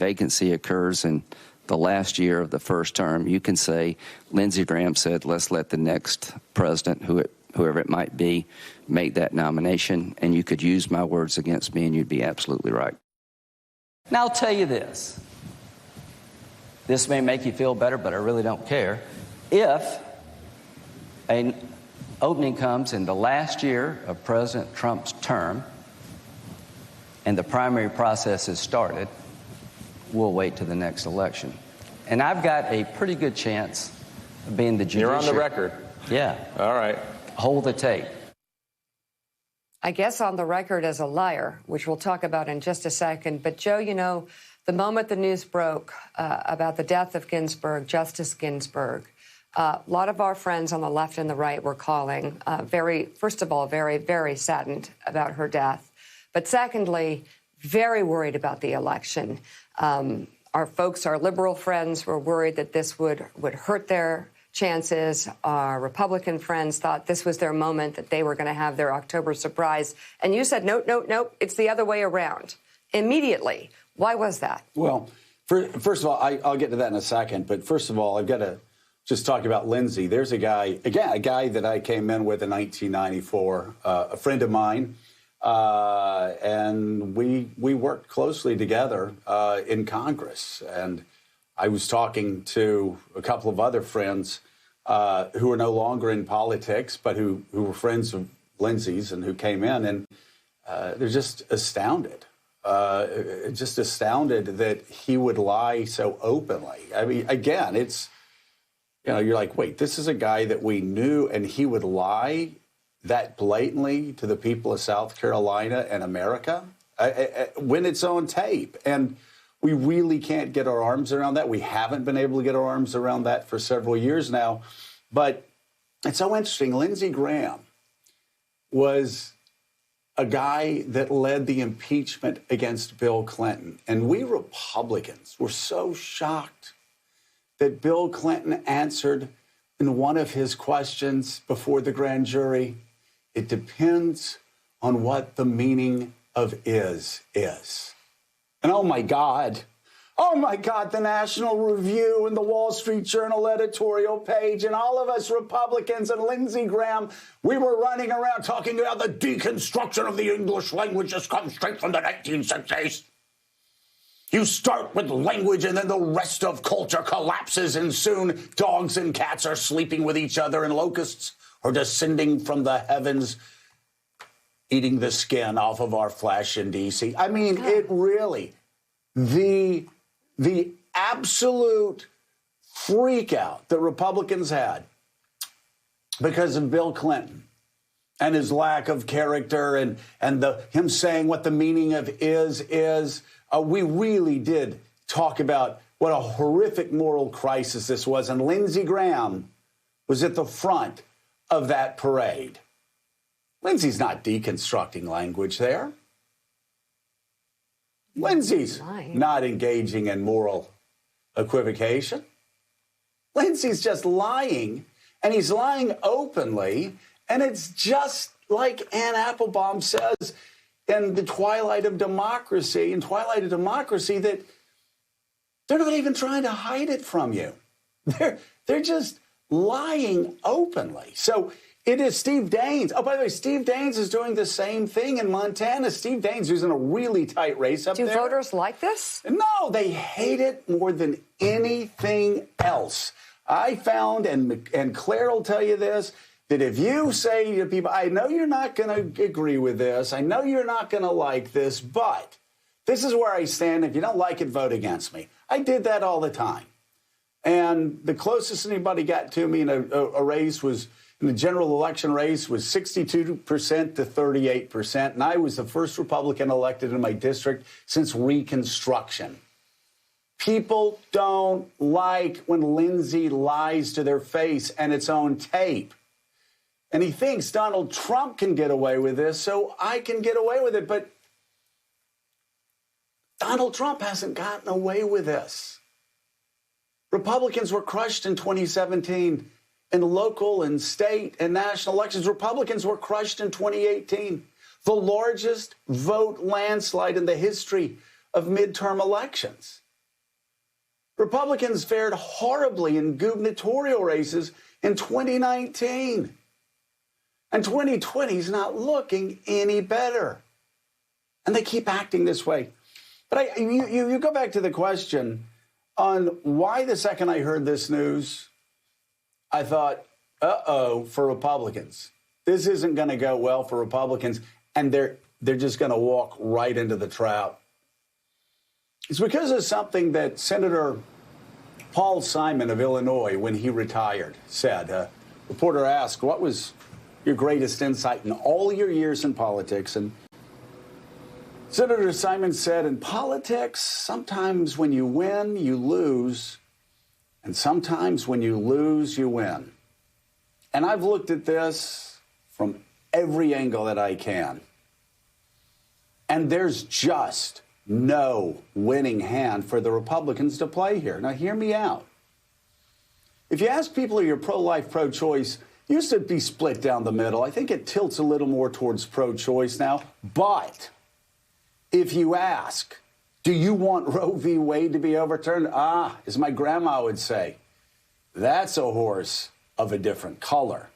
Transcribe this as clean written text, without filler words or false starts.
vacancy occurs in the last year of the first term, you can say, Lindsey Graham said, let's let the next president, whoever it might be, make that nomination, and you could use my words against me, and you'd be absolutely right. Now, I'll tell you this. This may make you feel better, but I really don't care. If an opening comes in the last year of President Trump's term and the primary process has started, we'll wait to the next election. And I've got a pretty good chance of being the judiciary. You're on the record. Yeah. All right. Hold the tape. I guess on the record as a liar, which we'll talk about in just a second. But, Joe, you know, the moment the news broke about the death of Ginsburg, Justice Ginsburg, a lot of our friends on the left and the right were calling, first of all, very, very saddened about her death. But secondly, very worried about the election. Our folks, our liberal friends, were worried that this would hurt their chances. Our Republican friends thought this was their moment, that they were going to have their October surprise. And you said, nope, it's the other way around. Immediately. Why was that? Well, first of all, I'll get to that in a second. But first of all, I've got to just talk about Lindsey. There's a guy that I came in with in 1994, a friend of mine. And we worked closely together in Congress. And I was talking to a couple of other friends who are no longer in politics, but who were friends of Lindsey's and who came in. And they're just astounded that he would lie so openly. I mean, again, it's, you're like, wait, this is a guy that we knew, and he would lie that blatantly to the people of South Carolina and America when it's on tape. And we really can't get our arms around that. We haven't been able to get our arms around that for several years now. But it's so interesting. Lindsey Graham was a guy that led the impeachment against Bill Clinton. And we Republicans were so shocked that Bill Clinton answered in one of his questions before the grand jury, it depends on what the meaning of is. And oh my God, the National Review and the Wall Street Journal editorial page and all of us Republicans and Lindsey Graham, we were running around talking about the deconstruction of the English language that's come straight from the 1960s. You start with language and then the rest of culture collapses, and soon dogs and cats are sleeping with each other and locusts are descending from the heavens, eating the skin off of our flesh in D.C. I mean, it really, the absolute freak out that Republicans had because of Bill Clinton and his lack of character and him saying what the meaning of is, we really did talk about what a horrific moral crisis this was. And Lindsey Graham was at the front of that parade. Lindsey's not deconstructing language there. Lindsey's not engaging in moral equivocation. Lindsey's just lying, and he's lying openly, and it's just like Anne Applebaum says in The Twilight of Democracy, that they're not even trying to hide it from you. They're just lying openly. So it is Steve Daines. Oh, by the way, Steve Daines is doing the same thing in Montana. Steve Daines, who's in a really tight race up there. Do voters like this? No, they hate it more than anything else. I found, and Claire will tell you this, that if you say to people, I know you're not going to agree with this, I know you're not going to like this, but this is where I stand. If you don't like it, vote against me. I did that all the time. And the closest anybody got to me in a race was, in the general election race, was 62% to 38%. And I was the first Republican elected in my district since Reconstruction. People don't like when Lindsey lies to their face and it's on tape. And he thinks Donald Trump can get away with this, so I can get away with it. But Donald Trump hasn't gotten away with this. Republicans were crushed in 2017 in local and state and national elections. Republicans were crushed in 2018, the largest vote landslide in the history of midterm elections. Republicans fared horribly in gubernatorial races in 2019. And 2020 is not looking any better. And they keep acting this way. But you go back to the question on why the second I heard this news, I thought, uh-oh, for Republicans. This isn't going to go well for Republicans, and they're just going to walk right into the trap. It's because of something that Senator Paul Simon of Illinois, when he retired, said. A reporter asked, what was your greatest insight in all your years in politics? And Senator Simon said, in politics, sometimes when you win, you lose. And sometimes when you lose, you win. And I've looked at this from every angle that I can. And there's just no winning hand for the Republicans to play here. Now, hear me out. If you ask people, are you pro-life, pro-choice, it used to be split down the middle. I think it tilts a little more towards pro-choice now. But if you ask, do you want Roe v. Wade to be overturned? As my grandma would say, that's a horse of a different color.